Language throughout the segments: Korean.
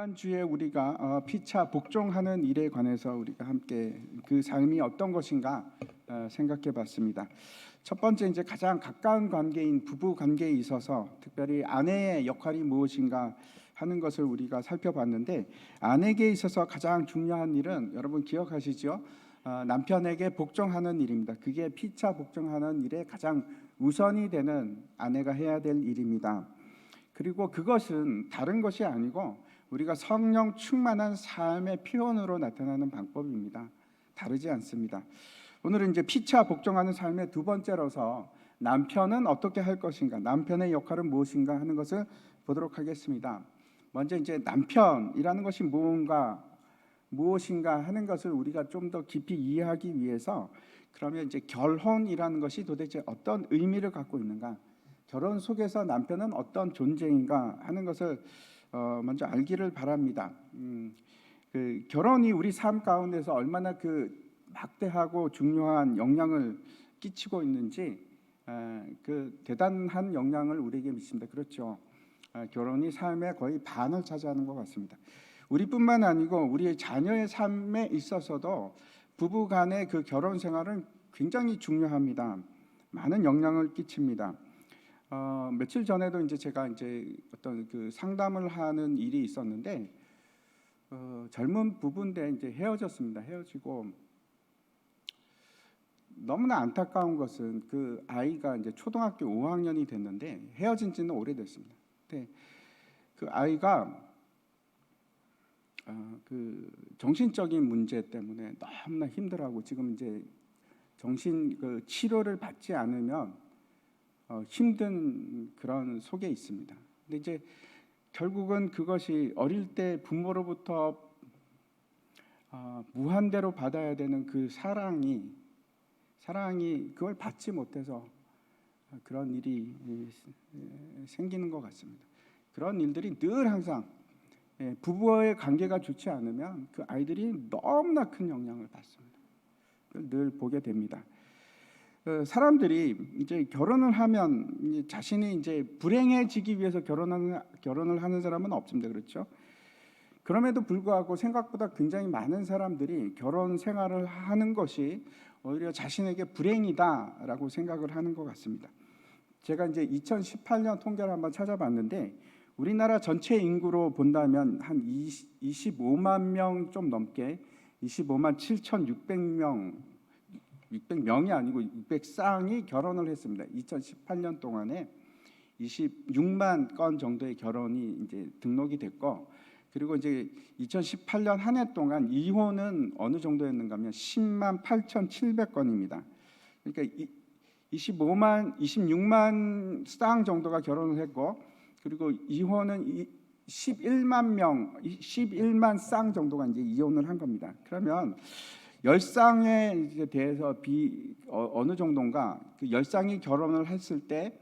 지난주에 우리가 피차 복종하는 일에 관해서 우리가 함께 그 삶이 어떤 것인가 생각해 봤습니다. 첫 번째 이제 가장 가까운 관계인 부부 관계에 있어서 특별히 아내의 역할이 무엇인가 하는 것을 우리가 살펴봤는데, 아내에게 있어서 가장 중요한 일은 여러분 기억하시죠? 남편에게 복종하는 일입니다. 그게 피차 복종하는 일에 가장 우선이 되는 아내가 해야 될 일입니다. 그리고 그것은 다른 것이 아니고 우리가 성령 충만한 삶의 표현으로 나타나는 방법입니다. 다르지 않습니다. 오늘은 이제 피차 복종하는 삶의 두 번째로서 남편은 어떻게 할 것인가, 남편의 역할은 무엇인가 하는 것을 보도록 하겠습니다. 먼저 이제 남편이라는 것이 무엇인가 하는 것을 우리가 좀 더 깊이 이해하기 위해서, 그러면 이제 결혼이라는 것이 도대체 어떤 의미를 갖고 있는가, 결혼 속에서 남편은 어떤 존재인가 하는 것을 먼저 알기를 바랍니다. 그 결혼이 우리 삶 가운데서 얼마나 그 막대하고 중요한 영향을 끼치고 있는지, 그 대단한 영향을 우리에게 미칩니다. 그렇죠? 결혼이 삶의 거의 반을 차지하는 것 같습니다. 우리뿐만 아니고 우리의 자녀의 삶에 있어서도 부부 간의 그 결혼 생활은 굉장히 중요합니다. 많은 영향을 끼칩니다. 며칠 전에도 이제 제가 이제 어떤 그 상담을 하는 일이 있었는데, 젊은 부부인데 이제 헤어졌습니다. 헤어지고 너무나 안타까운 것은 그 아이가 이제 초등학교 5학년이 됐는데 헤어진 지는 오래됐습니다. 근데 그 아이가 그 정신적인 문제 때문에 너무나 힘들어하고 지금 이제 정신 그 치료를 받지 않으면 힘든 그런 속에 있습니다. 근데 이제 결국은 그것이 어릴 때 부모로부터 무한대로 받아야 되는 그 사랑이 그걸 받지 못해서 그런 일이 생기는 것 같습니다. 그런 일들이 늘 항상 부부와의 관계가 좋지 않으면 그 아이들이 너무나 큰 영향을 받습니다. 그걸 늘 보게 됩니다. 사람들이 이제 결혼을 하면 자신이 이제 불행해지기 위해서 결혼을 하는 사람은 없습니다. 그렇죠? 그럼에도 불구하고 생각보다 굉장히 많은 사람들이 결혼 생활을 하는 것이 오히려 자신에게 불행이다라고 생각을 하는 것 같습니다. 제가 이제 2018년 통계를 한번 찾아봤는데, 우리나라 전체 인구로 본다면 한 25만 명 좀 넘게, 25만 7,600명, 600명이 아니고 600쌍이 결혼을 했습니다. 2018년 동안에 26만 건 정도의 결혼이 이제 등록이 됐고, 그리고 이제 2018년 한 해 동안 이혼은 어느 정도였는가 하면 10만 8,700건입니다. 그러니까 26만 쌍 정도가 결혼을 했고, 그리고 이혼은 11만 쌍 정도가 이제 이혼을 한 겁니다. 그러면 10쌍에 대해서 어느 정도인가, 그 10쌍이 결혼을 했을 때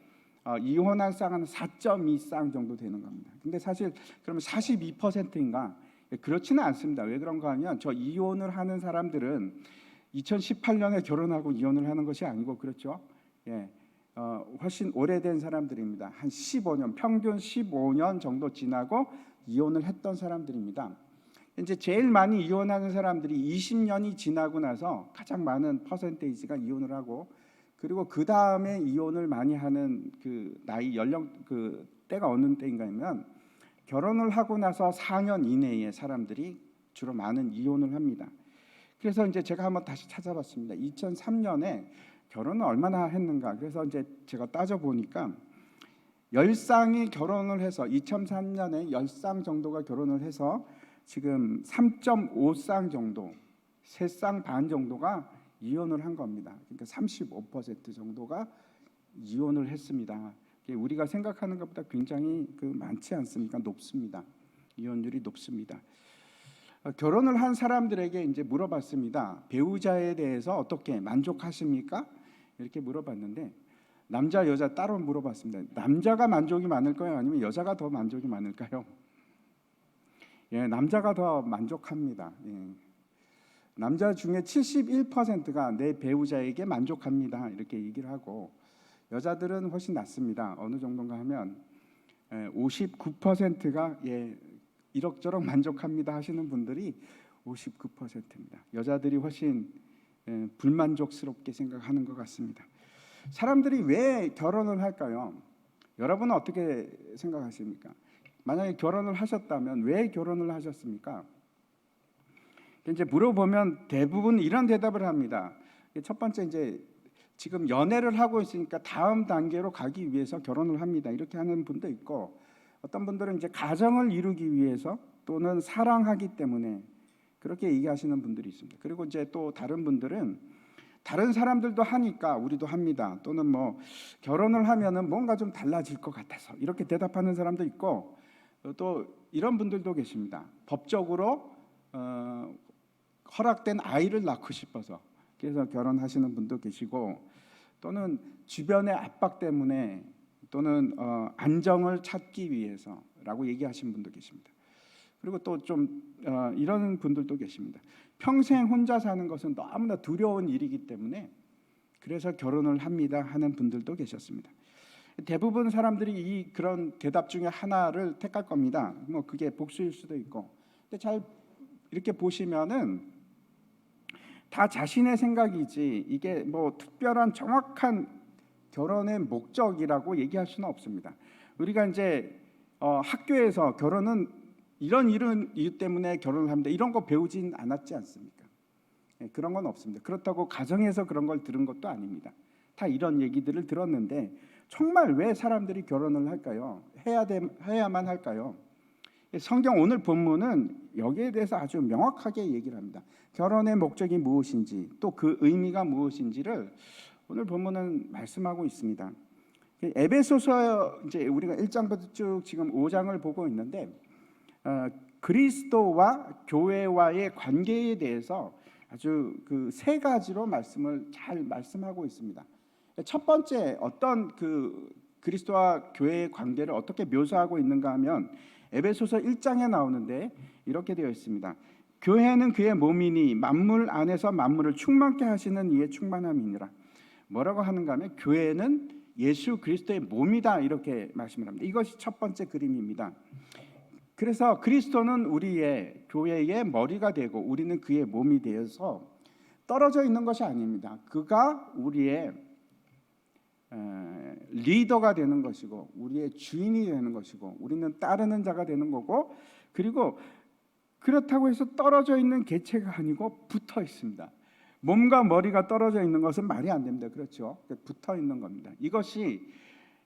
이혼한 쌍은 4.2쌍 정도 되는 겁니다. 근데 사실 그러면 42%인가? 그렇지는 않습니다. 왜 그런가 하면 저 이혼을 하는 사람들은 2018년에 결혼하고 이혼을 하는 것이 아니고, 그렇죠? 훨씬 오래된 사람들입니다. 한 15년, 평균 15년 정도 지나고 이혼을 했던 사람들입니다. 이제 제일 많이 이혼하는 사람들이 20년이 지나고 나서 가장 많은 퍼센테이지가 이혼을 하고, 그리고 그 다음에 이혼을 많이 하는 그 나이 연령 그 때가 어느 때인가 하면 결혼을 하고 나서 4년 이내에 사람들이 주로 많은 이혼을 합니다. 그래서 이제 제가 한번 다시 찾아봤습니다. 2003년에 결혼을 얼마나 했는가. 그래서 이제 제가 따져 보니까 10쌍이 결혼을 해서 2003년에 10쌍 정도가 결혼을 해서 지금 3.5쌍 정도, 3쌍 반 정도가 이혼을 한 겁니다. 그러니까 35% 정도가 이혼을 했습니다. 우리가 생각하는 것보다 굉장히 많지 않습니까? 높습니다. 이혼율이 높습니다. 결혼을 한 사람들에게 이제 물어봤습니다. 배우자에 대해서 어떻게 만족하십니까? 이렇게 물어봤는데, 남자 여자 따로 물어봤습니다. 남자가 만족이 많을까요? 아니면 여자가 더 만족이 많을까요? 남자가 더 만족합니다. 남자 중에 71%가 내 배우자에게 만족합니다. 이렇게 얘기를 하고, 여자들은 훨씬 낮습니다. 어느 정도인가 하면 59%가 이럭저럭 만족합니다 하시는 분들이 59%입니다. 여자들이 훨씬 불만족스럽게 생각하는 것 같습니다. 사람들이 왜 결혼을 할까요? 여러분은 어떻게 생각하십니까? 만약에 결혼을 하셨다면 왜 결혼을 하셨습니까? 이제 물어보면 대부분 이런 대답을 합니다. 첫 번째, 이제 지금 연애를 하고 있으니까 다음 단계로 가기 위해서 결혼을 합니다. 이렇게 하는 분도 있고, 어떤 분들은 이제 가정을 이루기 위해서 또는 사랑하기 때문에 그렇게 얘기하시는 분들이 있습니다. 그리고 이제 또 다른 분들은 다른 사람들도 하니까 우리도 합니다. 또는 뭐 결혼을 하면은 뭔가 좀 달라질 것 같아서 이렇게 대답하는 사람도 있고, 또 이런 분들도 계십니다. 법적으로 허락된 아이를 낳고 싶어서 그래서 결혼하시는 분도 계시고, 또는 주변의 압박 때문에 또는 안정을 찾기 위해서라고 얘기하시는 분도 계십니다. 그리고 또 좀 이런 분들도 계십니다. 평생 혼자 사는 것은 너무나 두려운 일이기 때문에 그래서 결혼을 합니다 하는 분들도 계셨습니다. 대부분 사람들이 그런 대답 중에 하나를 택할 겁니다. 뭐 그게 복수일 수도 있고. 근데 잘 이렇게 보시면은 다 자신의 생각이지 이게 뭐 특별한 정확한 결혼의 목적이라고 얘기할 수는 없습니다. 우리가 이제 학교에서 결혼은 이런 이유 때문에 결혼을 합니다, 이런 거 배우진 않았지 않습니까? 그런 건 없습니다. 그렇다고 가정에서 그런 걸 들은 것도 아닙니다. 다 이런 얘기들을 들었는데 정말 왜 사람들이 결혼을 할까요? 해야만 할까요? 성경 오늘 본문은 여기에 대해서 아주 명확하게 얘기를 합니다. 결혼의 목적이 무엇인지 또 그 의미가 무엇인지를 오늘 본문은 말씀하고 있습니다. 에베소서 이제 우리가 1장부터 쭉 지금 5장을 보고 있는데 그리스도와 교회와의 관계에 대해서 아주 그 세 가지로 말씀을 잘 말씀하고 있습니다. 첫 번째 어떤 그 그리스도와 교회의 관계를 어떻게 묘사하고 있는가 하면 에베소서 1장에 나오는데 이렇게 되어 있습니다. 교회는 그의 몸이니 만물 안에서 만물을 충만케 하시는 이의 충만함이니라. 뭐라고 하는가 하면 교회는 예수 그리스도의 몸이다 이렇게 말씀을 합니다. 이것이 첫 번째 그림입니다. 그래서 그리스도는 우리의 교회의 머리가 되고 우리는 그의 몸이 되어서 떨어져 있는 것이 아닙니다. 그가 우리의 리더가 되는 것이고 우리의 주인이 되는 것이고 우리는 따르는 자가 되는 거고, 그리고 그렇다고 해서 떨어져 있는 개체가 아니고 붙어 있습니다. 몸과 머리가 떨어져 있는 것은 말이 안 됩니다. 그렇죠? 붙어 있는 겁니다. 이것이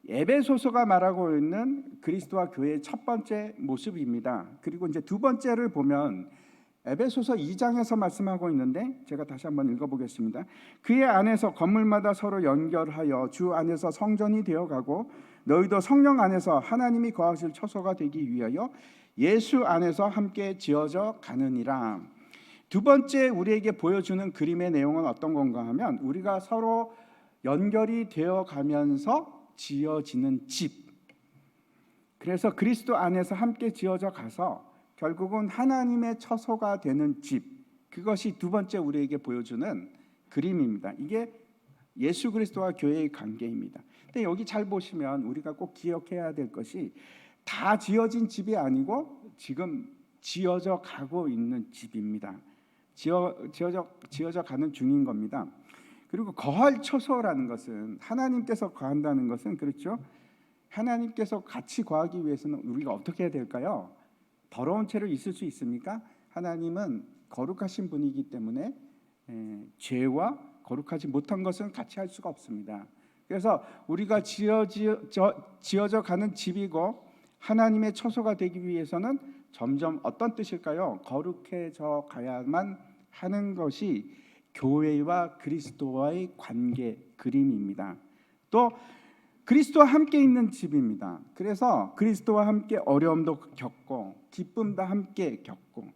에베소서가 말하고 있는 그리스도와 교회의 첫 번째 모습입니다. 그리고 이제 두 번째를 보면 에베소서 2장에서 말씀하고 있는데 제가 다시 한번 읽어보겠습니다. 그의 안에서 건물마다 서로 연결하여 주 안에서 성전이 되어가고 너희도 성령 안에서 하나님이 거하실 처소가 되기 위하여 예수 안에서 함께 지어져 가느니라. 두 번째 우리에게 보여주는 그림의 내용은 어떤 건가 하면 우리가 서로 연결이 되어 가면서 지어지는 집, 그래서 그리스도 안에서 함께 지어져 가서 결국은 하나님의 처소가 되는 집, 그것이 두 번째 우리에게 보여주는 그림입니다. 이게 예수 그리스도와 교회의 관계입니다. 근데 여기 잘 보시면 우리가 꼭 기억해야 될 것이 다 지어진 집이 아니고 지금 지어져 가고 있는 집입니다. 지어져 가는 중인 겁니다. 그리고 거할 처소라는 것은 하나님께서 거한다는 것은 그렇죠. 하나님께서 같이 거하기 위해서는 우리가 어떻게 해야 될까요? 더러운 채로 있을 수 있습니까? 하나님은 거룩하신 분이기 때문에 죄와 거룩하지 못한 것은 같이 할 수가 없습니다. 그래서 우리가 지어져 가는 집이고 하나님의 처소가 되기 위해서는 점점 어떤 뜻일까요? 거룩해져 가야만 하는 것이 교회와 그리스도와의 관계 그림입니다. 또 그리스도와 함께 있는 집입니다. 그래서 그리스도와 함께 어려움도 겪고 기쁨도 함께 겪고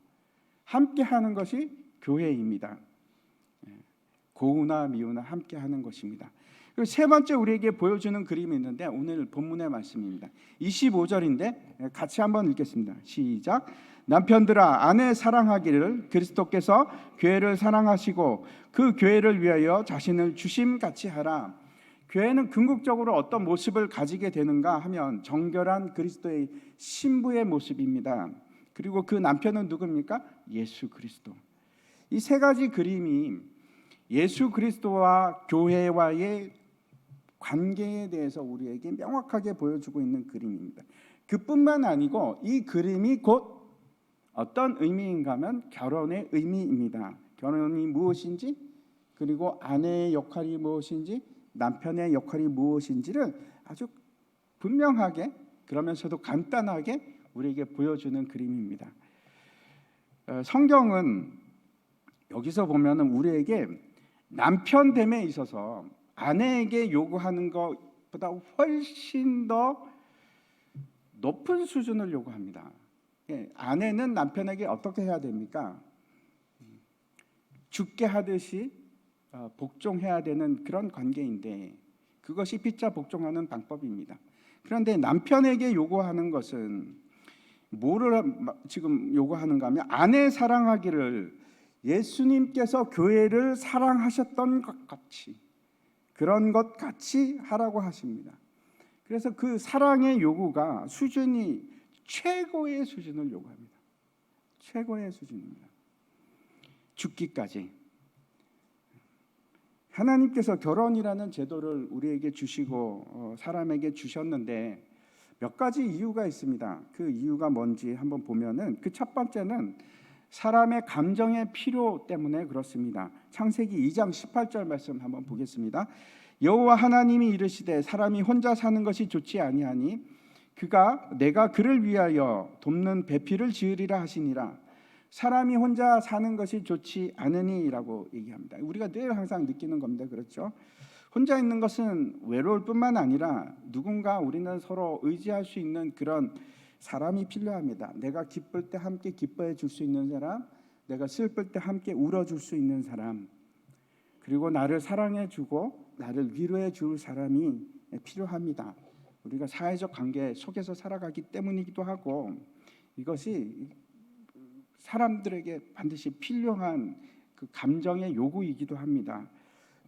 함께 하는 것이 교회입니다. 고우나 미우나 함께 하는 것입니다. 그리고 세 번째 우리에게 보여주는 그림이 있는데 오늘 본문의 말씀입니다. 25절인데 같이 한번 읽겠습니다. 시작. 남편들아 아내 사랑하기를 그리스도께서 교회를 사랑하시고 그 교회를 위하여 자신을 주심같이 하라. 교회는 궁극적으로 어떤 모습을 가지게 되는가 하면 정결한 그리스도의 신부의 모습입니다. 그리고 그 남편은 누굽니까? 예수 그리스도. 이 세 가지 그림이 예수 그리스도와 교회와의 관계에 대해서 우리에게 명확하게 보여주고 있는 그림입니다. 그뿐만 아니고 이 그림이 곧 어떤 의미인가 하면 결혼의 의미입니다. 결혼이 무엇인지, 그리고 아내의 역할이 무엇인지, 남편의 역할이 무엇인지를 아주 분명하게, 그러면서도 간단하게 우리에게 보여주는 그림입니다. 성경은 여기서 보면은 우리에게 남편됨에 있어서 아내에게 요구하는 것보다 훨씬 더 높은 수준을 요구합니다. 아내는 남편에게 어떻게 해야 됩니까? 죽게 하듯이 복종해야 되는 그런 관계인데, 그것이 피차 복종하는 방법입니다. 그런데 남편에게 요구하는 것은 뭐를 지금 요구하는가 하면, 아내 사랑하기를 예수님께서 교회를 사랑하셨던 것 같이, 그런 것 같이 하라고 하십니다. 그래서 그 사랑의 요구가 수준이 최고의 수준을 요구합니다. 최고의 수준입니다. 죽기까지. 하나님께서 결혼이라는 제도를 우리에게 주시고 사람에게 주셨는데 몇 가지 이유가 있습니다. 그 이유가 뭔지 한번 보면은, 그 첫 번째는 사람의 감정의 필요 때문에 그렇습니다. 창세기 2장 18절 말씀 한번 보겠습니다. 여호와 하나님이 이르시되 사람이 혼자 사는 것이 좋지 아니하니 그가 내가 그를 위하여 돕는 배필을 지으리라 하시니라. 사람이 혼자 사는 것이 좋지 않으니라고 얘기합니다. 우리가 늘 항상 느끼는 겁니다. 그렇죠? 혼자 있는 것은 외로울 뿐만 아니라 누군가, 우리는 서로 의지할 수 있는 그런 사람이 필요합니다. 내가 기쁠 때 함께 기뻐해 줄 수 있는 사람, 내가 슬플 때 함께 울어줄 수 있는 사람, 그리고 나를 사랑해 주고 나를 위로해 줄 사람이 필요합니다. 우리가 사회적 관계 속에서 살아가기 때문이기도 하고, 이것이 사람들에게 반드시 필요한 그 감정의 요구이기도 합니다.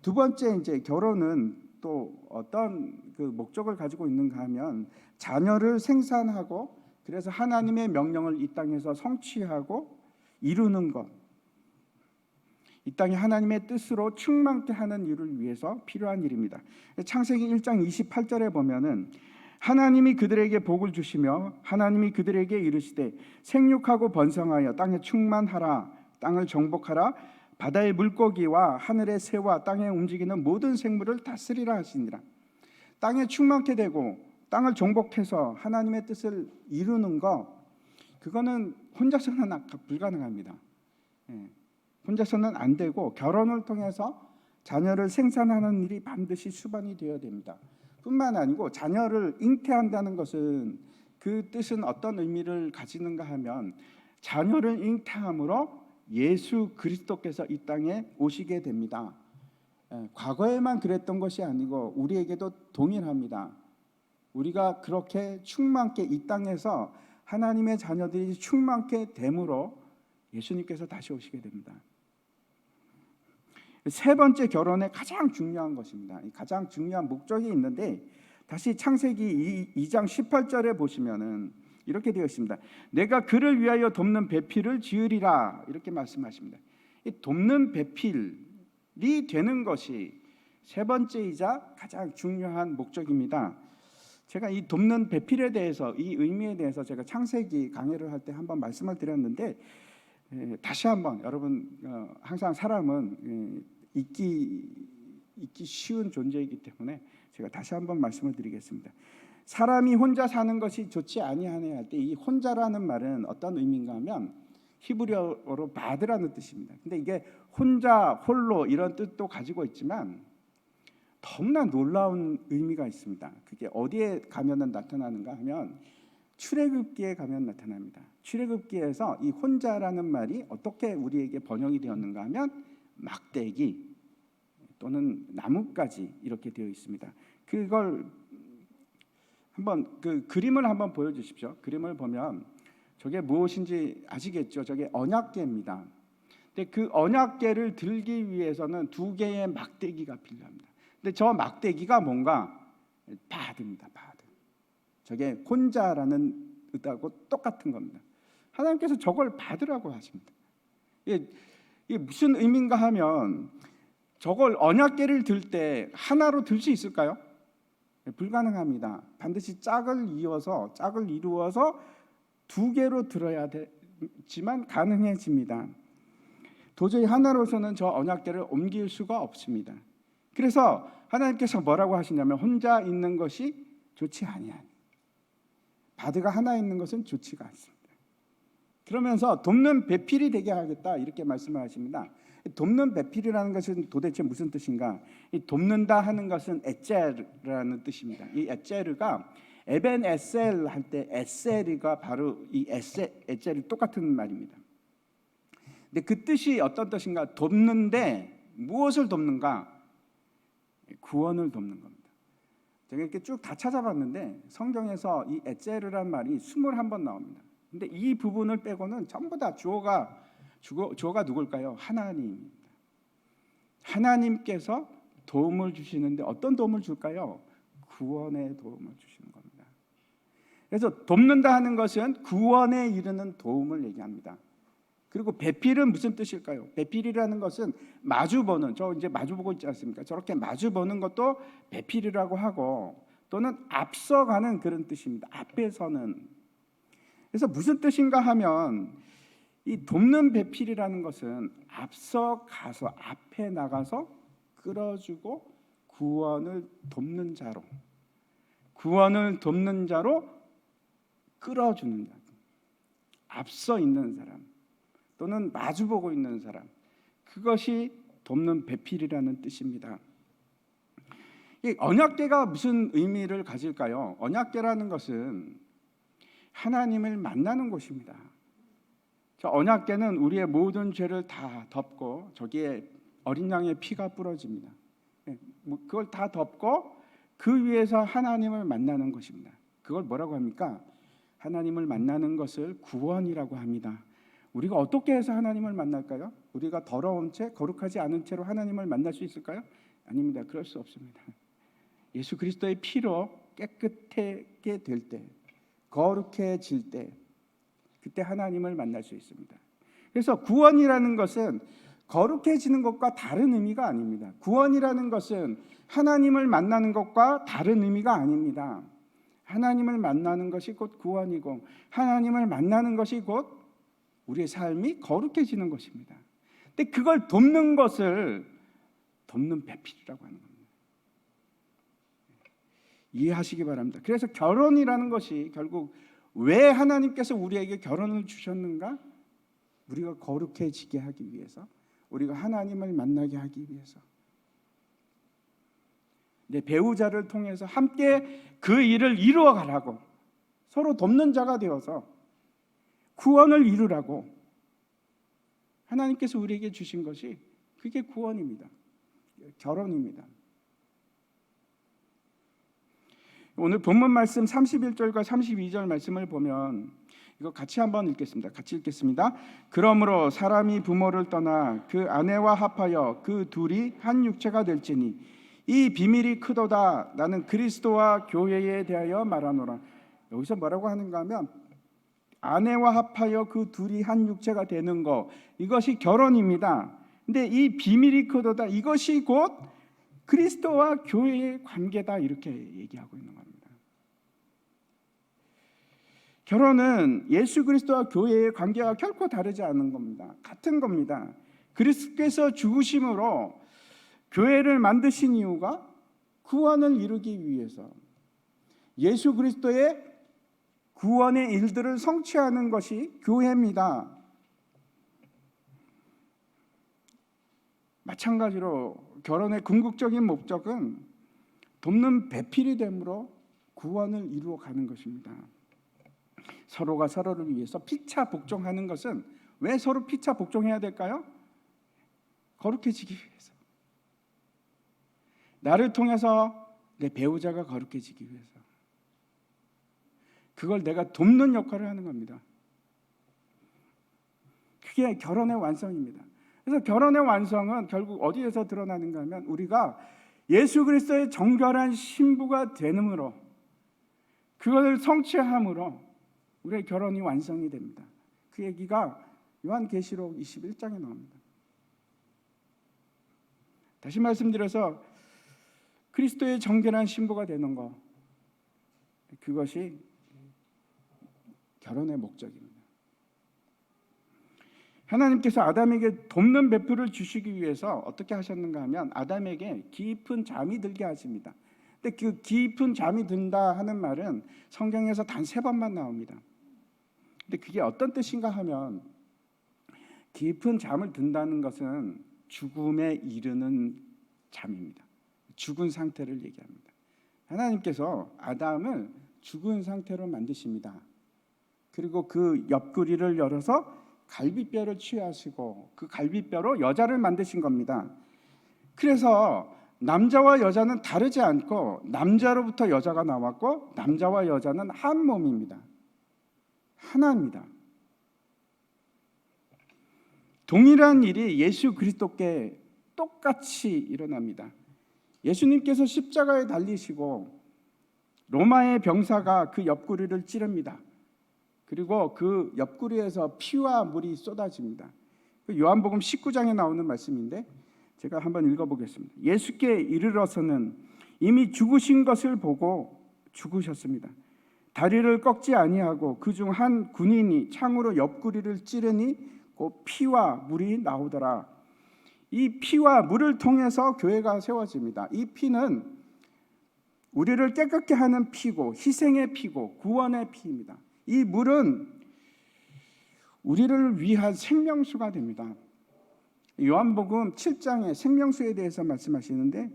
두 번째, 이제 결혼은 또 어떤 그 목적을 가지고 있는가 하면, 자녀를 생산하고 그래서 하나님의 명령을 이 땅에서 성취하고 이루는 것, 이 땅에 하나님의 뜻으로 충만케 하는 일을 위해서 필요한 일입니다. 창세기 1장 28절에 보면은, 하나님이 그들에게 복을 주시며 하나님이 그들에게 이르시되 생육하고 번성하여 땅에 충만하라, 땅을 정복하라, 바다의 물고기와 하늘의 새와 땅에 움직이는 모든 생물을 다스리라 하시니라. 땅에 충만케 되고 땅을 정복해서 하나님의 뜻을 이루는 것, 그거는 혼자서는 불가능합니다. 혼자서는 안 되고, 결혼을 통해서 자녀를 생산하는 일이 반드시 수반이 되어야 됩니다. 뿐만 아니고, 자녀를 잉태한다는 것은, 그 뜻은 어떤 의미를 가지는가 하면, 자녀를 잉태함으로 예수 그리스도께서 이 땅에 오시게 됩니다. 과거에만 그랬던 것이 아니고 우리에게도 동일합니다. 우리가 그렇게 충만케 이 땅에서 하나님의 자녀들이 충만케 됨으로 예수님께서 다시 오시게 됩니다. 세 번째, 결혼의 가장 중요한 것입니다. 가장 중요한 목적이 있는데, 다시 창세기 2장 18절에 보시면은 이렇게 되어 있습니다. 내가 그를 위하여 돕는 배필을 지으리라, 이렇게 말씀하십니다. 이 돕는 배필이 되는 것이 세 번째이자 가장 중요한 목적입니다. 제가 이 돕는 배필에 대해서, 이 의미에 대해서 제가 창세기 강의를 할 때 한번 말씀을 드렸는데, 다시 한번, 여러분, 항상 사람은 잊기 쉬운 존재이기 때문에 제가 다시 한번 말씀을 드리겠습니다. 사람이 혼자 사는 것이 좋지 아니하네 할 때, 이 혼자라는 말은 어떤 의미인가 하면 히브리어로 바드라는 뜻입니다. 근데 이게 혼자, 홀로 이런 뜻도 가지고 있지만 너무나 놀라운 의미가 있습니다. 그게 어디에 가면은 나타나는가 하면 출애굽기에 가면 나타납니다. 출애굽기에서 이 혼자라는 말이 어떻게 우리에게 번역이 되었는가 하면 막대기 또는 나뭇가지, 이렇게 되어 있습니다. 그걸 한번, 그 그림을 한번 보여주십시오. 그림을 보면 저게 무엇인지 아시겠죠? 저게 언약궤입니다. 근데 그 언약궤를 들기 위해서는 두 개의 막대기가 필요합니다. 근데 저 막대기가 뭔가 바드입니다. 바드. 저게 혼자라는 뜻하고 똑같은 겁니다. 하나님께서 저걸 받으라고 하십니다. 이게 무슨 의미인가 하면 저걸 언약궤를 들 때 하나로 들 수 있을까요? 불가능합니다. 반드시 짝을 이루어서 두 개로 들어야 되지만 가능해집니다. 도저히 하나로서는 저 언약궤를 옮길 수가 없습니다. 그래서 하나님께서 뭐라고 하시냐면 혼자 있는 것이 좋지 아니하니 바드가 하나 있는 것은 좋지가 않습니다. 그러면서 돕는 배필이 되게 하겠다 이렇게 말씀을 하십니다. 돕는 배필이라는 것은 도대체 무슨 뜻인가? 이 돕는다 하는 것은 에체르라는 뜻입니다. 이 에체르가 에벤 에셀 할 때 에셀이가 바로 이 에체르 똑같은 말입니다. 근데 그 뜻이 어떤 뜻인가? 돕는데 무엇을 돕는가? 구원을 돕는 겁니다. 제가 이렇게 쭉 다 찾아봤는데 성경에서 이 에체르란 말이 21번 나옵니다. 근데 이 부분을 빼고는 전부 다 주어가 누굴까요? 하나님입니다. 하나님께서 도움을 주시는데 어떤 도움을 줄까요? 구원의 도움을 주시는 겁니다. 그래서 돕는다 하는 것은 구원에 이르는 도움을 얘기합니다. 그리고 배필은 무슨 뜻일까요? 배필이라는 것은 마주보는, 저 이제 마주보고 있지 않습니까? 저렇게 마주보는 것도 배필이라고 하고 또는 앞서가는 그런 뜻입니다. 앞에 서는. 그래서 무슨 뜻인가 하면 이 돕는 배필이라는 것은 앞서 가서 앞에 나가서 끌어주고 구원을 돕는 자로 끌어주는 자, 앞서 있는 사람 또는 마주보고 있는 사람, 그것이 돕는 배필이라는 뜻입니다. 이 언약궤가 무슨 의미를 가질까요? 언약궤라는 것은 하나님을 만나는 곳입니다. 저 언약궤는 우리의 모든 죄를 다 덮고 저기에 어린 양의 피가 뿌려집니다. 그걸 다 덮고 그 위에서 하나님을 만나는 것입니다. 그걸 뭐라고 합니까? 하나님을 만나는 것을 구원이라고 합니다. 우리가 어떻게 해서 하나님을 만날까요? 우리가 더러운 채, 거룩하지 않은 채로 하나님을 만날 수 있을까요? 아닙니다. 그럴 수 없습니다. 예수 그리스도의 피로 깨끗하게 될 때, 거룩해질 때, 그때 하나님을 만날 수 있습니다. 그래서 구원이라는 것은 거룩해지는 것과 다른 의미가 아닙니다. 구원이라는 것은 하나님을 만나는 것과 다른 의미가 아닙니다. 하나님을 만나는 것이 곧 구원이고 하나님을 만나는 것이 곧 우리의 삶이 거룩해지는 것입니다. 근데 그걸 돕는 것을 돕는 배필이라고 하는 겁니다. 이해하시기 바랍니다. 그래서 결혼이라는 것이 결국 왜 하나님께서 우리에게 결혼을 주셨는가? 우리가 거룩해지게 하기 위해서, 우리가 하나님을 만나게 하기 위해서, 내 배우자를 통해서 함께 그 일을 이루어 가라고, 서로 돕는 자가 되어서 구원을 이루라고 하나님께서 우리에게 주신 것이 그게 구원입니다. 결혼입니다. 오늘 본문 말씀 31절과 32절 말씀을 보면 이거 같이 한번 읽겠습니다. 같이 읽겠습니다. 그러므로 사람이 부모를 떠나 그 아내와 합하여 그 둘이 한 육체가 될지니 이 비밀이 크도다. 나는 그리스도와 교회에 대하여 말하노라. 여기서 뭐라고 하는가 하면 아내와 합하여 그 둘이 한 육체가 되는 것, 이것이 결혼입니다. 근데 이 비밀이 크도다, 이것이 곧 그리스도와 교회의 관계다, 이렇게 얘기하고 있는 겁니다. 결혼은 예수 그리스도와 교회의 관계가 결코 다르지 않은 겁니다. 같은 겁니다. 그리스도께서 죽으심으로 교회를 만드신 이유가 구원을 이루기 위해서, 예수 그리스도의 구원의 일들을 성취하는 것이 교회입니다. 마찬가지로 결혼의 궁극적인 목적은 돕는 배필이 됨으로 구원을 이루어 가는 것입니다. 서로가 서로를 위해서 피차 복종하는 것은 왜 서로 피차 복종해야 될까요? 거룩해지기 위해서, 나를 통해서 내 배우자가 거룩해지기 위해서, 그걸 내가 돕는 역할을 하는 겁니다. 그게 결혼의 완성입니다. 그래서 결혼의 완성은 결국 어디에서 드러나는가 하면 우리가 예수 그리스도의 정결한 신부가 되므로, 그것을 성취함으로 우리의 결혼이 완성이 됩니다. 그 얘기가 요한계시록 21장에 나옵니다. 다시 말씀드려서 그리스도의 정결한 신부가 되는 것, 그것이 결혼의 목적입니다. 하나님께서 아담에게 돕는 배풀을 주시기 위해서 어떻게 하셨는가 하면 아담에게 깊은 잠이 들게 하십니다. 근데 그 깊은 잠이 든다 하는 말은 성경에서 단 3번만 나옵니다. 근데 그게 어떤 뜻인가 하면 깊은 잠을 든다는 것은 죽음에 이르는 잠입니다. 죽은 상태를 얘기합니다. 하나님께서 아담을 죽은 상태로 만드십니다. 그리고 그 옆구리를 열어서 갈비뼈를 취하시고 그 갈비뼈로 여자를 만드신 겁니다. 그래서 남자와 여자는 다르지 않고 남자로부터 여자가 나왔고 남자와 여자는 한 몸입니다. 하나입니다. 동일한 일이 예수 그리스도께 똑같이 일어납니다. 예수님께서 십자가에 달리시고 로마의 병사가 그 옆구리를 찌릅니다. 그리고 그 옆구리에서 피와 물이 쏟아집니다. 요한복음 19장에 나오는 말씀인데 제가 한번 읽어보겠습니다. 예수께 이르러서는 이미 죽으신 것을 보고 죽으셨습니다. 다리를 꺾지 아니하고 그중 한 군인이 창으로 옆구리를 찌르니 그 피와 물이 나오더라. 이 피와 물을 통해서 교회가 세워집니다. 이 피는 우리를 깨끗게 하는 피고 희생의 피고 구원의 피입니다. 이 물은 우리를 위한 생명수가 됩니다. 요한복음 7장에 생명수에 대해서 말씀하시는데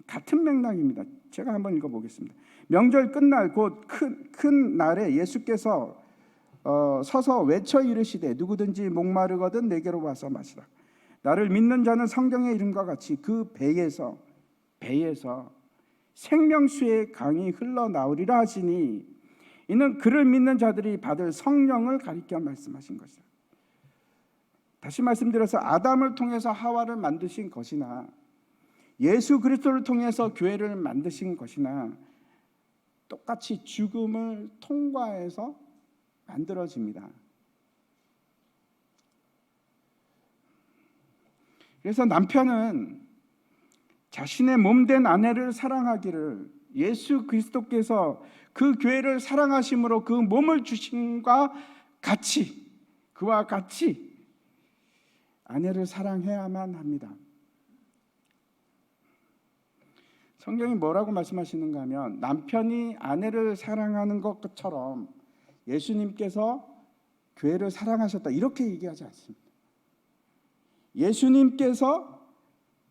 같은 맥락입니다. 제가 한번 읽어보겠습니다. 명절 끝날 곧 큰 날에 예수께서 서서 외쳐 이르시되 누구든지 목마르거든 내게로 와서 마시라. 나를 믿는 자는 성경의 이름과 같이 그 배에서 생명수의 강이 흘러나오리라 하시니 이는 그를 믿는 자들이 받을 성령을 가리켜 말씀하신 것이다. 다시 말씀드려서 아담을 통해서 하와를 만드신 것이나 예수 그리스도를 통해서 교회를 만드신 것이나 똑같이 죽음을 통과해서 만들어집니다. 그래서 남편은 자신의 몸된 아내를 사랑하기를 예수 그리스도께서 그 교회를 사랑하심으로 그 몸을 주심과 같이 그와 같이 아내를 사랑해야만 합니다. 성경이 뭐라고 말씀하시는가 하면 남편이 아내를 사랑하는 것처럼 예수님께서 교회를 사랑하셨다 이렇게 얘기하지 않습니다. 예수님께서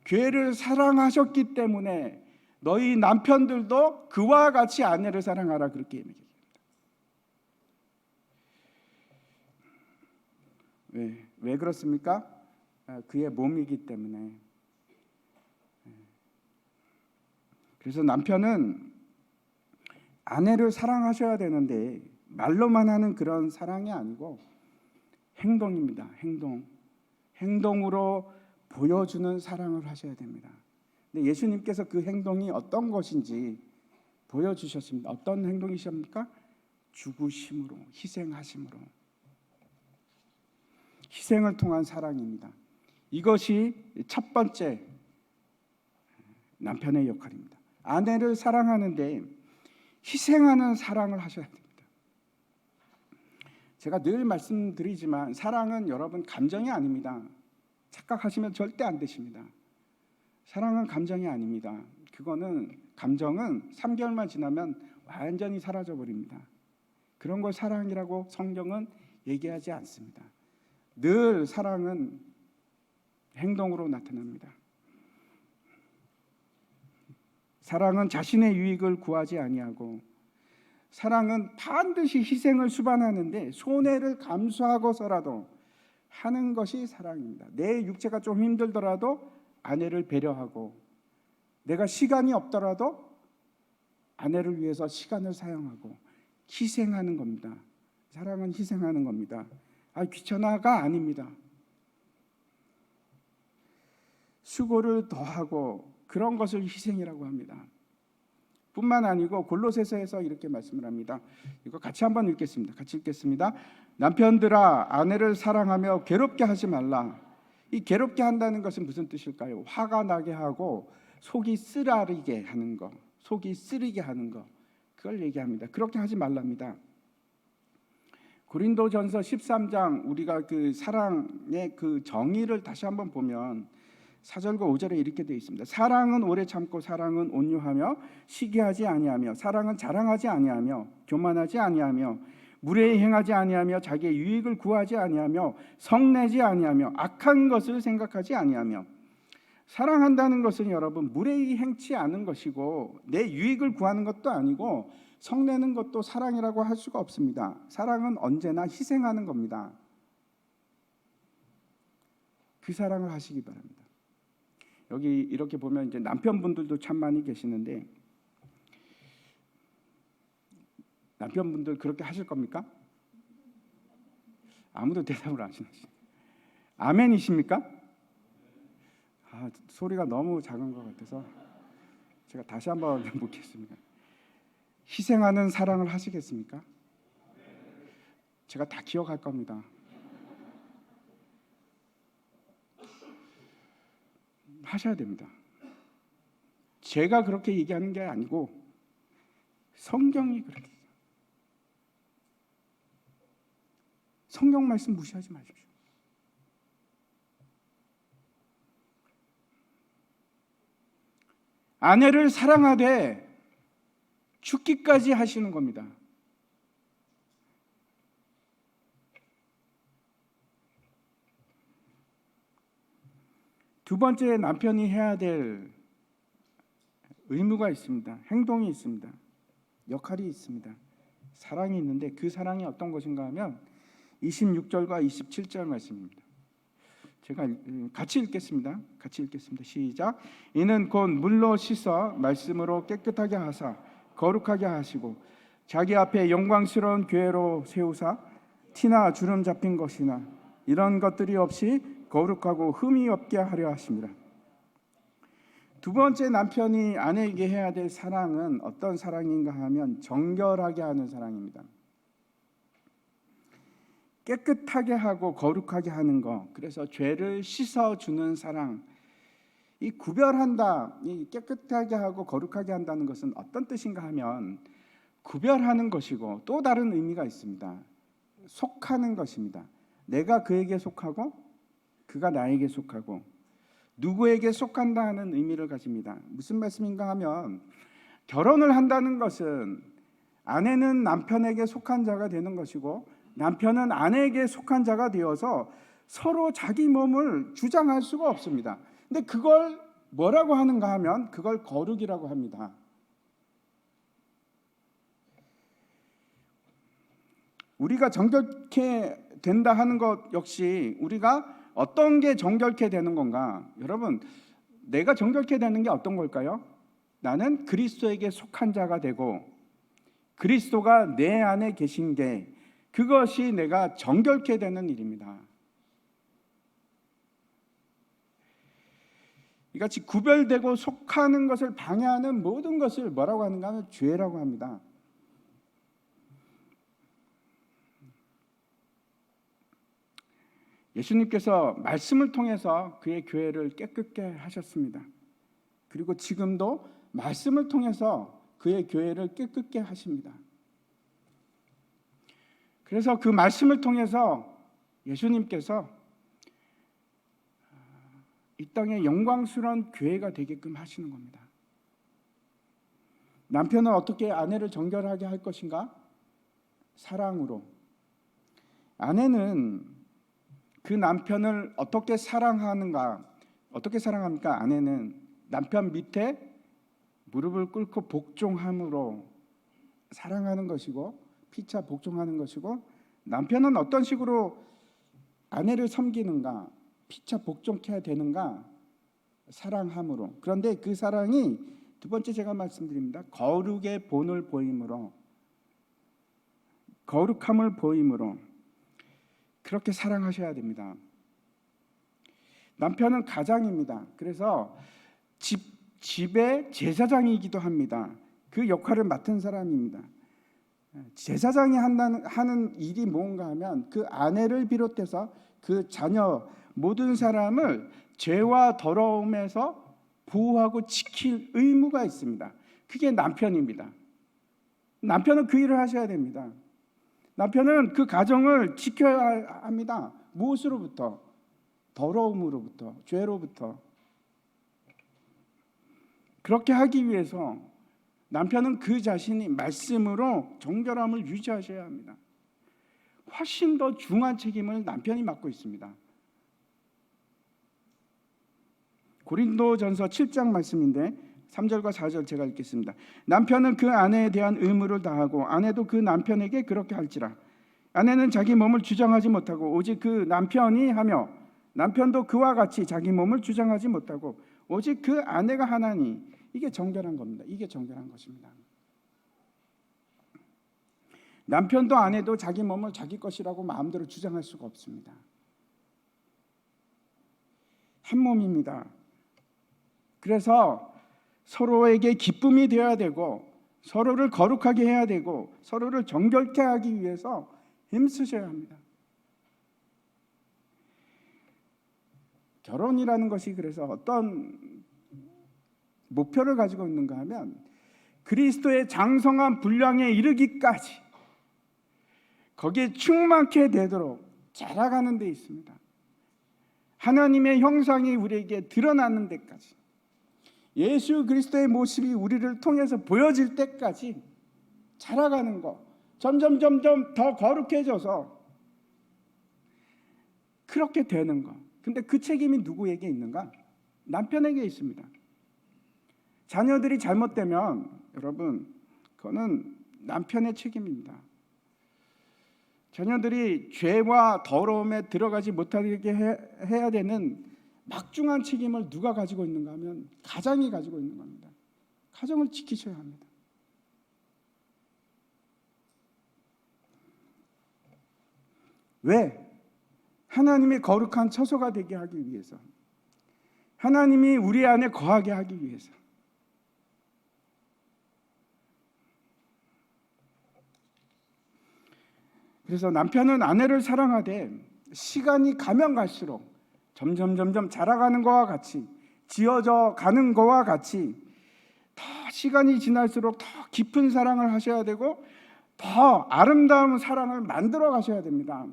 교회를 사랑하셨기 때문에 너희 남편들도 그와 같이 아내를 사랑하라 그렇게 얘기합니다. 왜 그렇습니까? 그의 몸이기 때문에. 그래서 남편은 아내를 사랑하셔야 되는데 말로만 하는 그런 사랑이 아니고 행동입니다. 행동으로 보여주는 사랑을 하셔야 됩니다. 근데 예수님께서 그 행동이 어떤 것인지 보여주셨습니다. 어떤 행동이십니까? 죽으심으로, 희생하심으로. 희생을 통한 사랑입니다. 이것이 첫 번째 남편의 역할입니다. 아내를 사랑하는데 희생하는 사랑을 하셔야 됩니다. 제가 늘 말씀드리지만 사랑은 여러분 감정이 아닙니다. 착각하시면 절대 안 되십니다. 사랑은 감정이 아닙니다. 감정은 3개월만 지나면 완전히 사라져 버립니다. 그런 걸 사랑이라고 성경은 얘기하지 않습니다. 늘 사랑은 행동으로 나타납니다. 사랑은 자신의 유익을 구하지 아니하고 사랑은 반드시 희생을 수반하는데 손해를 감수하고서라도 하는 것이 사랑입니다. 내 육체가 좀 힘들더라도 아내를 배려하고 내가 시간이 없더라도 아내를 위해서 시간을 사용하고 희생하는 겁니다. 사랑은 희생하는 겁니다. 귀찮아가 아닙니다. 수고를 더하고 그런 것을 희생이라고 합니다. 뿐만 아니고 골로새서에서 이렇게 말씀을 합니다. 이거 같이 한번 읽겠습니다. 같이 읽겠습니다. 남편들아 아내를 사랑하며 괴롭게 하지 말라. 이 괴롭게 한다는 것은 무슨 뜻일까요? 화가 나게 하고 속이 쓰라리게 하는 거, 속이 쓰리게 하는 거, 그걸 얘기합니다. 그렇게 하지 말랍니다. 고린도전서 13장 우리가 그 사랑의 그 정의를 다시 한번 보면 4절과 5절에 이렇게 되어 있습니다. 사랑은 오래 참고 사랑은 온유하며 시기하지 아니하며 사랑은 자랑하지 아니하며 교만하지 아니하며 무례히 행하지 아니하며 자기의 유익을 구하지 아니하며 성내지 아니하며 악한 것을 생각하지 아니하며. 사랑한다는 것은 여러분 무례히 행치 않은 것이고 내 유익을 구하는 것도 아니고 성내는 것도 사랑이라고 할 수가 없습니다. 사랑은 언제나 희생하는 겁니다. 그 사랑을 하시기 바랍니다. 여기 이렇게 보면 이제 남편분들도 참 많이 계시는데 남편분들 그렇게 하실 겁니까? 아무도 대답을 안 하시네. 아멘이십니까? 소리가 너무 작은 것 같아서 제가 다시 한번 묻겠습니다. 희생하는 사랑을 하시겠습니까? 제가 다 기억할 겁니다. 하셔야 됩니다. 제가 그렇게 얘기하는 게 아니고 성경이 그렇게 해요. 성경 말씀 무시하지 마십시오. 아내를 사랑하되 죽기까지 하시는 겁니다. 두 번째, 남편이 해야 될 의무가 있습니다. 행동이 있습니다. 역할이 있습니다. 사랑이 있는데 그 사랑이 어떤 것인가 하면 26절과 27절 말씀입니다. 제가 같이 읽겠습니다. 시작. 이는 곧 물로 씻어 말씀으로 깨끗하게 하사 거룩하게 하시고 자기 앞에 영광스러운 교회로 세우사 티나 주름 잡힌 것이나 이런 것들이 없이 거룩하고 흠이 없게 하려 하십니다. 두 번째, 남편이 아내에게 해야 될 사랑은 어떤 사랑인가 하면 정결하게 하는 사랑입니다. 깨끗하게 하고 거룩하게 하는 것, 그래서 죄를 씻어주는 사랑. 이 구별한다, 이 깨끗하게 하고 거룩하게 한다는 것은 어떤 뜻인가 하면 구별하는 것이고 또 다른 의미가 있습니다. 속하는 것입니다. 내가 그에게 속하고 그가 나에게 속하고 누구에게 속한다 하는 의미를 가집니다. 무슨 말씀인가 하면 결혼을 한다는 것은 아내는 남편에게 속한 자가 되는 것이고 남편은 아내에게 속한 자가 되어서 서로 자기 몸을 주장할 수가 없습니다. 근데 그걸 뭐라고 하는가 하면 그걸 거룩이라고 합니다. 우리가 정결케 된다 하는 것 역시 우리가 어떤 게 정결케 되는 건가? 여러분, 내가 정결케 되는 게 어떤 걸까요? 나는 그리스도에게 속한 자가 되고 그리스도가 내 안에 계신 게 그것이 내가 정결케 되는 일입니다. 이같이 구별되고 속하는 것을 방해하는 모든 것을 뭐라고 하는가 하면 죄라고 합니다. 예수님께서 말씀을 통해서 그의 교회를 깨끗게 하셨습니다. 그리고 지금도 말씀을 통해서 그의 교회를 깨끗게 하십니다. 그래서 그 말씀을 통해서 예수님께서 이 땅에 영광스러운 교회가 되게끔 하시는 겁니다. 남편은 어떻게 아내를 정결하게 할 것인가? 사랑으로. 아내는 그 남편을 어떻게 사랑하는가? 어떻게 사랑합니까? 아내는 남편 밑에 무릎을 꿇고 복종함으로 사랑하는 것이고 피차 복종하는 것이고, 남편은 어떤 식으로 아내를 섬기는가? 피차 복종해야 되는가? 사랑함으로. 그런데 그 사랑이 두 번째 제가 말씀드립니다. 거룩의 본을 보임으로, 거룩함을 보임으로 그렇게 사랑하셔야 됩니다. 남편은 가장입니다. 그래서 집의 제사장이기도 합니다. 그 역할을 맡은 사람입니다. 제사장이 하는 일이 뭔가 하면 그 아내를 비롯해서 그 자녀 모든 사람을 죄와 더러움에서 보호하고 지킬 의무가 있습니다. 그게 남편입니다. 남편은 그 일을 하셔야 됩니다. 남편은 그 가정을 지켜야 합니다. 무엇으로부터? 더러움으로부터, 죄로부터. 그렇게 하기 위해서 남편은 그 자신이 말씀으로 정결함을 유지하셔야 합니다. 훨씬 더 중한 책임을 남편이 맡고 있습니다. 고린도전서 7장 말씀인데 3절과 4절 제가 읽겠습니다. 남편은 그 아내에 대한 의무를 다하고 아내도 그 남편에게 그렇게 할지라. 아내는 자기 몸을 주장하지 못하고 오직 그 남편이 하며 남편도 그와 같이 자기 몸을 주장하지 못하고 오직 그 아내가 하나니. 이게 정결한 겁니다. 이게 정결한 것입니다. 남편도 아내도 자기 몸을 자기 것이라고 마음대로 주장할 수가 없습니다. 한 몸입니다. 그래서 서로에게 기쁨이 되어야 되고 서로를 거룩하게 해야 되고 서로를 정결케 하기 위해서 힘쓰셔야 합니다. 결혼이라는 것이 그래서 어떤 목표를 가지고 있는가 하면 그리스도의 장성한 분량에 이르기까지 거기에 충만케 되도록 자라가는 데 있습니다. 하나님의 형상이 우리에게 드러나는 데까지, 예수 그리스도의 모습이 우리를 통해서 보여질 때까지 자라가는 것, 점점 더 거룩해져서 그렇게 되는 것. 근데 그 책임이 누구에게 있는가? 남편에게 있습니다. 자녀들이 잘못되면 여러분 그거는 남편의 책임입니다. 자녀들이 죄와 더러움에 들어가지 못하게 해야 되는 막중한 책임을 누가 가지고 있는가 하면 가장이 가지고 있는 겁니다. 가정을 지키셔야 합니다. 왜? 하나님의 거룩한 처소가 되게 하기 위해서, 하나님이 우리 안에 거하게 하기 위해서. 그래서 남편은 아내를 사랑하되 시간이 가면 갈수록 점점 자라가는 것과 같이, 지어져 가는 것과 같이 더 시간이 지날수록 더 깊은 사랑을 하셔야 되고 더 아름다운 사랑을 만들어 가셔야 됩니다.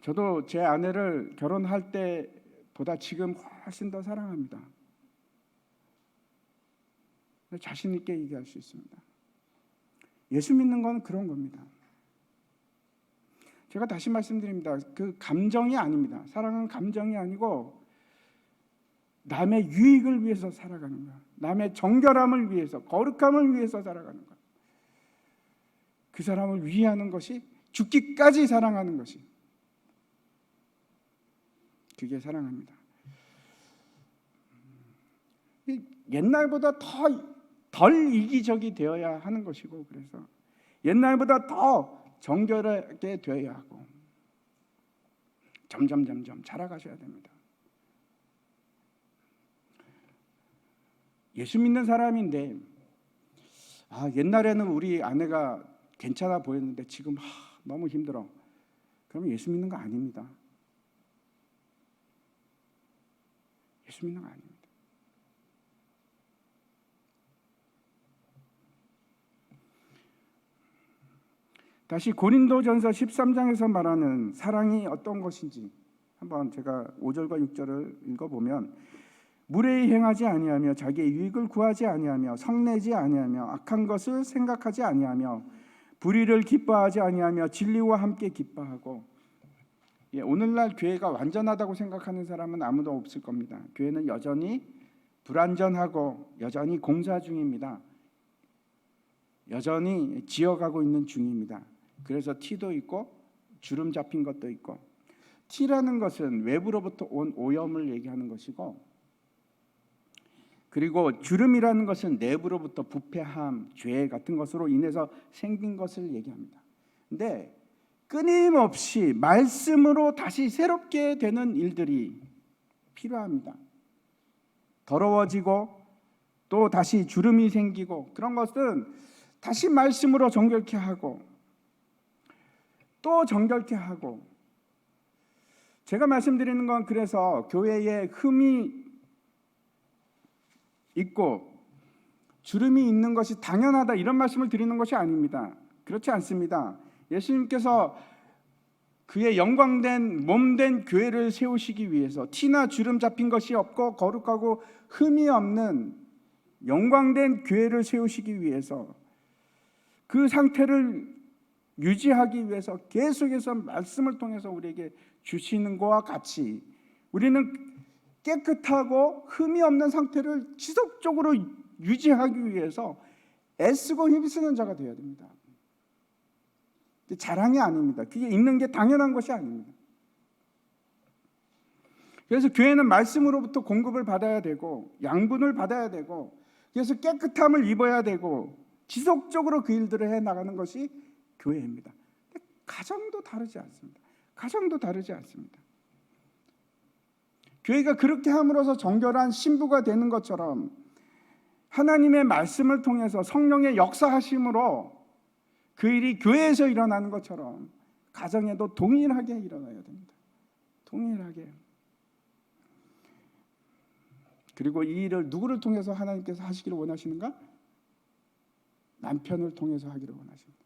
저도 제 아내를 결혼할 때보다 지금 훨씬 더 사랑합니다. 자신 있게 얘기할 수 있습니다. 예수 믿는 건 그런 겁니다. 제가 다시 말씀드립니다. 그 감정이 아닙니다. 사랑은 감정이 아니고 남의 유익을 위해서 살아가는 거야. 남의 정결함을 위해서, 거룩함을 위해서 살아가는 거야. 그 사람을 위하는 것이, 죽기까지 사랑하는 것이, 그게 사랑합니다. 옛날보다 덜 이기적이 되어야 하는 것이고, 그래서 옛날보다 더 정결하게 되어야 하고 점점 자라가셔야 됩니다. 예수 믿는 사람인데 옛날에는 우리 아내가 괜찮아 보였는데 지금 너무 힘들어. 그러면 예수 믿는 거 아닙니다. 예수 믿는 거 아닙니다. 다시 고린도전서 13장에서 말하는 사랑이 어떤 것인지 한번 제가 5절과 6절을 읽어보면, 무례히 행하지 아니하며 자기의 유익을 구하지 아니하며 성내지 아니하며 악한 것을 생각하지 아니하며 불의를 기뻐하지 아니하며 진리와 함께 기뻐하고. 오늘날 교회가 완전하다고 생각하는 사람은 아무도 없을 겁니다. 교회는 여전히 불완전하고 여전히 공사 중입니다. 여전히 지어가고 있는 중입니다. 그래서 티도 있고 주름 잡힌 것도 있고, 티라는 것은 외부로부터 온 오염을 얘기하는 것이고, 그리고 주름이라는 것은 내부로부터 부패함, 죄 같은 것으로 인해서 생긴 것을 얘기합니다. 근데 끊임없이 말씀으로 다시 새롭게 되는 일들이 필요합니다. 더러워지고 또 다시 주름이 생기고, 그런 것은 다시 말씀으로 정결케 하고 또 정결케 하고. 제가 말씀드리는 건 그래서 교회에 흠이 있고 주름이 있는 것이 당연하다 이런 말씀을 드리는 것이 아닙니다. 그렇지 않습니다. 예수님께서 그의 영광된 몸된 교회를 세우시기 위해서 티나 주름 잡힌 것이 없고 거룩하고 흠이 없는 영광된 교회를 세우시기 위해서 그 상태를 유지하기 위해서 계속해서 말씀을 통해서 우리에게 주시는 것과 같이 우리는 깨끗하고 흠이 없는 상태를 지속적으로 유지하기 위해서 애쓰고 힘쓰는 자가 되어야 됩니다. 자랑이 아닙니다. 그게 있는 게 당연한 것이 아닙니다. 그래서 교회는 말씀으로부터 공급을 받아야 되고 양분을 받아야 되고, 그래서 깨끗함을 입어야 되고 지속적으로 그 일들을 해나가는 것이 교회입니다. 가정도 다르지 않습니다. 가정도 다르지 않습니다. 교회가 그렇게 함으로써 정결한 신부가 되는 것처럼 하나님의 말씀을 통해서 성령의 역사하심으로 그 일이 교회에서 일어나는 것처럼 가정에도 동일하게 일어나야 됩니다. 동일하게. 그리고 이 일을 누구를 통해서 하나님께서 하시기를 원하시는가? 남편을 통해서 하기를 원하십니다.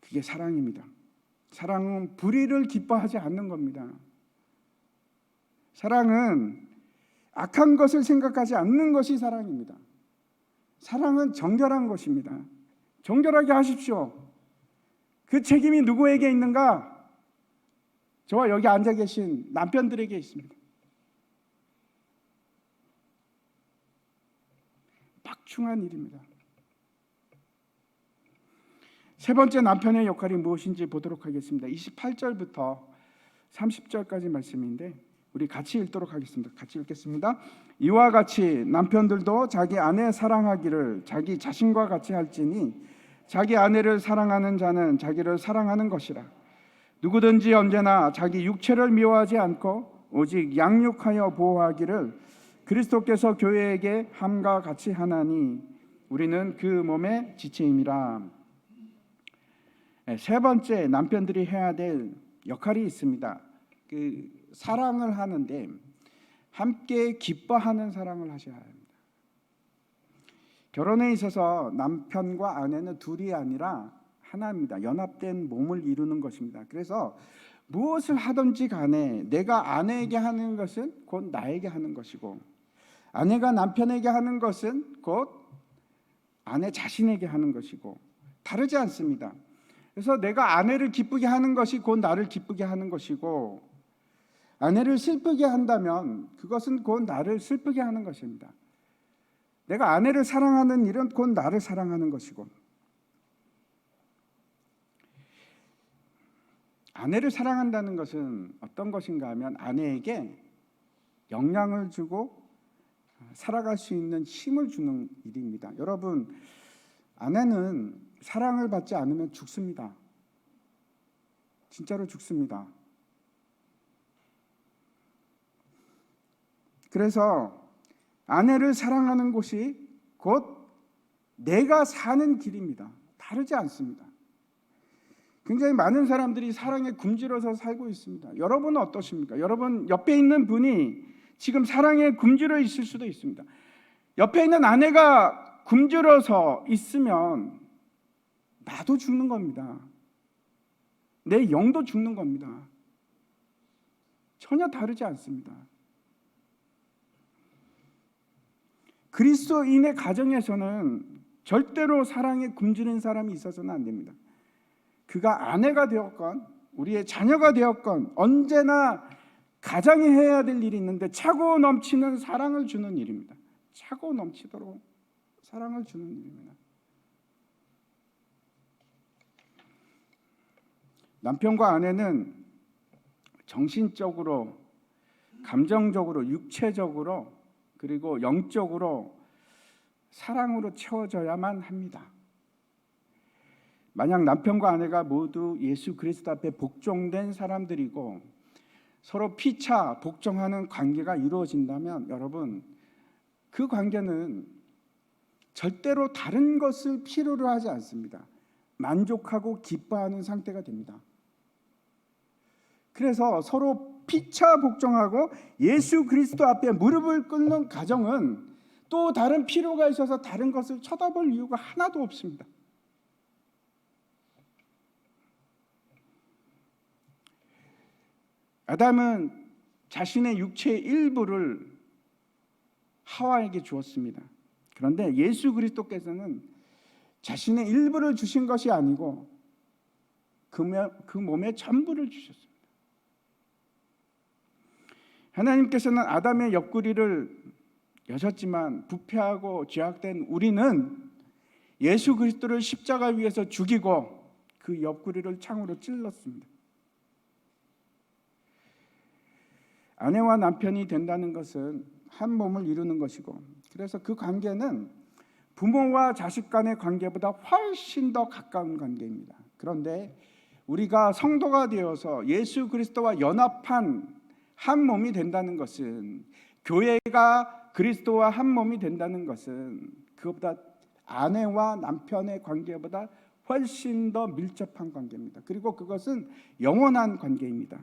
그게 사랑입니다. 사랑은 불의를 기뻐하지 않는 겁니다. 사랑은 악한 것을 생각하지 않는 것이 사랑입니다. 사랑은 정결한 것입니다. 정결하게 하십시오. 그 책임이 누구에게 있는가? 저와 여기 앉아 계신 남편들에게 있습니다. 막중한 일입니다. 세 번째 남편의 역할이 무엇인지 보도록 하겠습니다. 28절부터 30절까지 말씀인데 우리 같이 읽도록 하겠습니다. 같이 읽겠습니다. 이와 같이 남편들도 자기 아내 사랑하기를 자기 자신과 같이 할지니 자기 아내를 사랑하는 자는 자기를 사랑하는 것이라. 누구든지 언제나 자기 육체를 미워하지 않고 오직 양육하여 보호하기를 그리스도께서 교회에게 함과 같이 하나니 우리는 그 몸의 지체임이라. 세 번째 남편들이 해야 될 역할이 있습니다. 그 사랑을 하는데 함께 기뻐하는 사랑을 하셔야 합니다. 결혼에 있어서 남편과 아내는 둘이 아니라 하나입니다. 연합된 몸을 이루는 것입니다. 그래서 무엇을 하든지 간에 내가 아내에게 하는 것은 곧 나에게 하는 것이고 아내가 남편에게 하는 것은 곧 아내 자신에게 하는 것이고 다르지 않습니다. 그래서 내가 아내를 기쁘게 하는 것이 곧 나를 기쁘게 하는 것이고 아내를 슬프게 한다면 그것은 곧 나를 슬프게 하는 것입니다. 내가 아내를 사랑하는 일은 곧 나를 사랑하는 것이고 아내를 사랑한다는 것은 어떤 것인가 하면 아내에게 영향을 주고 살아갈 수 있는 힘을 주는 일입니다. 여러분, 아내는 사랑을 받지 않으면 죽습니다. 진짜로 죽습니다. 그래서 아내를 사랑하는 곳이 곧 내가 사는 길입니다. 다르지 않습니다. 굉장히 많은 사람들이 사랑에 굶주려서 살고 있습니다. 여러분은 어떠십니까? 여러분 옆에 있는 분이 지금 사랑에 굶주려 있을 수도 있습니다. 옆에 있는 아내가 굶주려서 있으면 나도 죽는 겁니다. 내 영도 죽는 겁니다. 전혀 다르지 않습니다. 그리스도인의 가정에서는 절대로 사랑에 굶주린 사람이 있어서는 안 됩니다. 그가 아내가 되었건 우리의 자녀가 되었건 언제나 가장이 해야 될 일이 있는데 차고 넘치는 사랑을 주는 일입니다. 차고 넘치도록 사랑을 주는 일입니다. 남편과 아내는 정신적으로, 감정적으로, 육체적으로 그리고 영적으로 사랑으로 채워져야만 합니다. 만약 남편과 아내가 모두 예수 그리스도 앞에 복종된 사람들이고 서로 피차 복종하는 관계가 이루어진다면 여러분, 그 관계는 절대로 다른 것을 필요로 하지 않습니다. 만족하고 기뻐하는 상태가 됩니다. 그래서 서로 피차 복종하고 예수 그리스도 앞에 무릎을 꿇는 가정은 또 다른 필요가 있어서 다른 것을 쳐다볼 이유가 하나도 없습니다. 아담은 자신의 육체의 일부를 하와에게 주었습니다. 그런데 예수 그리스도께서는 자신의 일부를 주신 것이 아니고 그 몸의 전부를 주셨습니다. 하나님께서는 아담의 옆구리를 여셨지만 부패하고 죄악된 우리는 예수 그리스도를 십자가 위에서 죽이고 그 옆구리를 창으로 찔렀습니다. 아내와 남편이 된다는 것은 한 몸을 이루는 것이고, 그래서 그 관계는 부모와 자식 간의 관계보다 훨씬 더 가까운 관계입니다. 그런데 우리가 성도가 되어서 예수 그리스도와 연합한 한 몸이 된다는 것은, 교회가 그리스도와 한 몸이 된다는 것은 그것보다 아내와 남편의 관계보다 훨씬 더 밀접한 관계입니다. 그리고 그것은 영원한 관계입니다.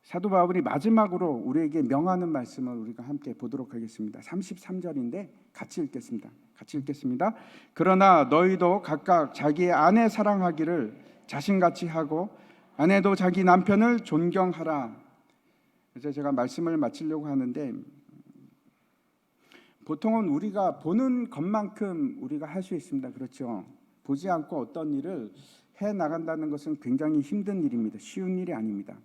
사도 바울이 마지막으로 우리에게 명하는 말씀을 우리가 함께 보도록 하겠습니다. 33절인데 같이 읽겠습니다. 그러나 너희도 각각 자기의 아내 사랑하기를 자신같이 하고 아내도 자기 남편을 존경하라. 그래서 제가 말씀을 마치려고 하는데, 보통은 우리가 보는 것만큼 우리가 할 수 있습니다. 그렇죠? 보지 않고 어떤 일을 해 나간다는 것은 굉장히 힘든 일입니다. 쉬운 일이 아닙니다.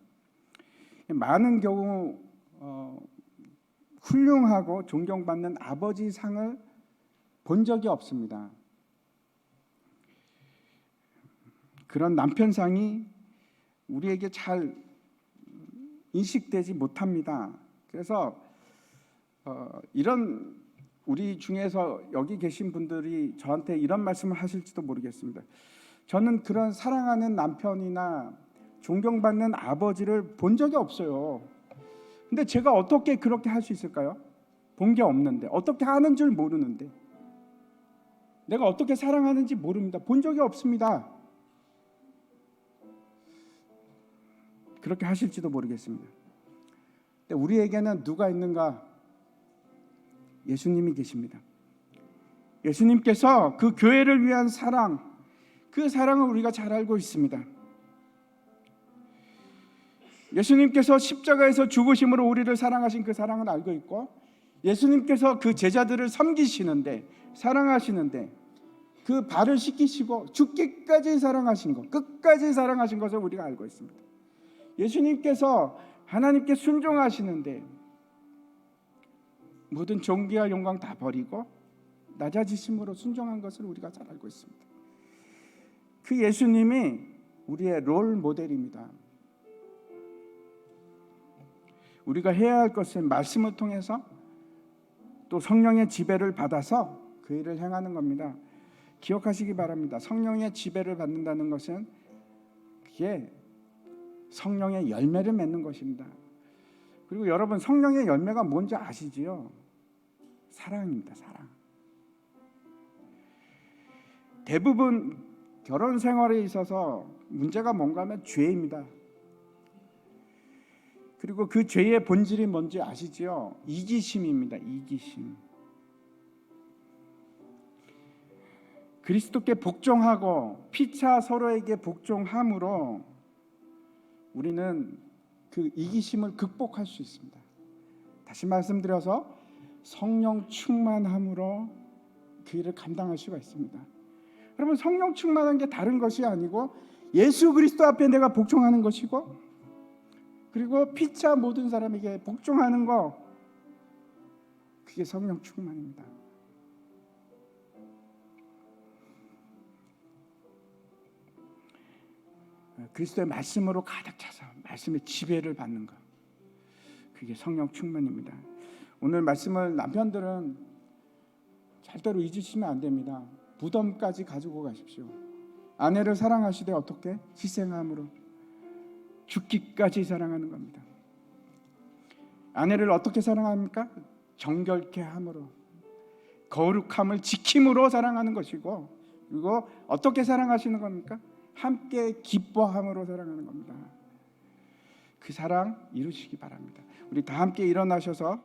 많은 경우 훌륭하고 존경받는 아버지 상을 본 적이 없습니다. 그런 남편상이 우리에게 잘 인식되지 못합니다. 그래서 이런 우리 중에서 여기 계신 분들이 저한테 이런 말씀을 하실지도 모르겠습니다. 저는 그런 사랑하는 남편이나 존경받는 아버지를 본 적이 없어요. 근데 제가 어떻게 그렇게 할 수 있을까요? 본 게 없는데, 어떻게 하는 줄 모르는데, 내가 어떻게 사랑하는지 모릅니다. 본 적이 없습니다. 그렇게 하실지도 모르겠습니다. 근데 우리에게는 누가 있는가? 예수님이 계십니다. 예수님께서 그 교회를 위한 사랑, 그 사랑을 우리가 잘 알고 있습니다. 예수님께서 십자가에서 죽으심으로 우리를 사랑하신 그 사랑을 알고 있고, 예수님께서 그 제자들을 섬기시는데, 사랑하시는데 그 발을 씻기시고 죽기까지 사랑하신 것, 끝까지 사랑하신 것을 우리가 알고 있습니다. 예수님께서 하나님께 순종하시는데 모든 존귀와 영광 다 버리고 낮아지심으로 순종한 것을 우리가 잘 알고 있습니다. 그 예수님이 우리의 롤 모델입니다. 우리가 해야 할 것은 말씀을 통해서 또 성령의 지배를 받아서 그 일을 행하는 겁니다. 기억하시기 바랍니다. 성령의 지배를 받는다는 것은 그게 성령의 열매를 맺는 것입니다. 그리고 여러분, 성령의 열매가 뭔지 아시지요? 사랑입니다. 사랑. 대부분 결혼 생활에 있어서 문제가 뭔가 하면 죄입니다. 그리고 그 죄의 본질이 뭔지 아시지요? 이기심입니다. 이기심. 그리스도께 복종하고 피차 서로에게 복종함으로 우리는 그 이기심을 극복할 수 있습니다. 다시 말씀드려서 성령 충만함으로 그 일을 감당할 수가 있습니다. 여러분, 성령 충만한 게 다른 것이 아니고 예수 그리스도 앞에 내가 복종하는 것이고, 그리고 피차 모든 사람에게 복종하는 거, 그게 성령 충만입니다. 그리스도의 말씀으로 가득 차서 말씀의 지배를 받는 것, 그게 성령 충만입니다. 오늘 말씀을 남편들은 절대로 잊으시면 안 됩니다. 무덤까지 가지고 가십시오. 아내를 사랑하시되 어떻게? 희생함으로 죽기까지 사랑하는 겁니다. 아내를 어떻게 사랑합니까? 정결케 함으로, 거룩함을 지킴으로 사랑하는 것이고, 그리고 어떻게 사랑하시는 겁니까? 함께 기뻐함으로 사랑하는 겁니다. 그 사랑 이루시기 바랍니다. 우리 다 함께 일어나셔서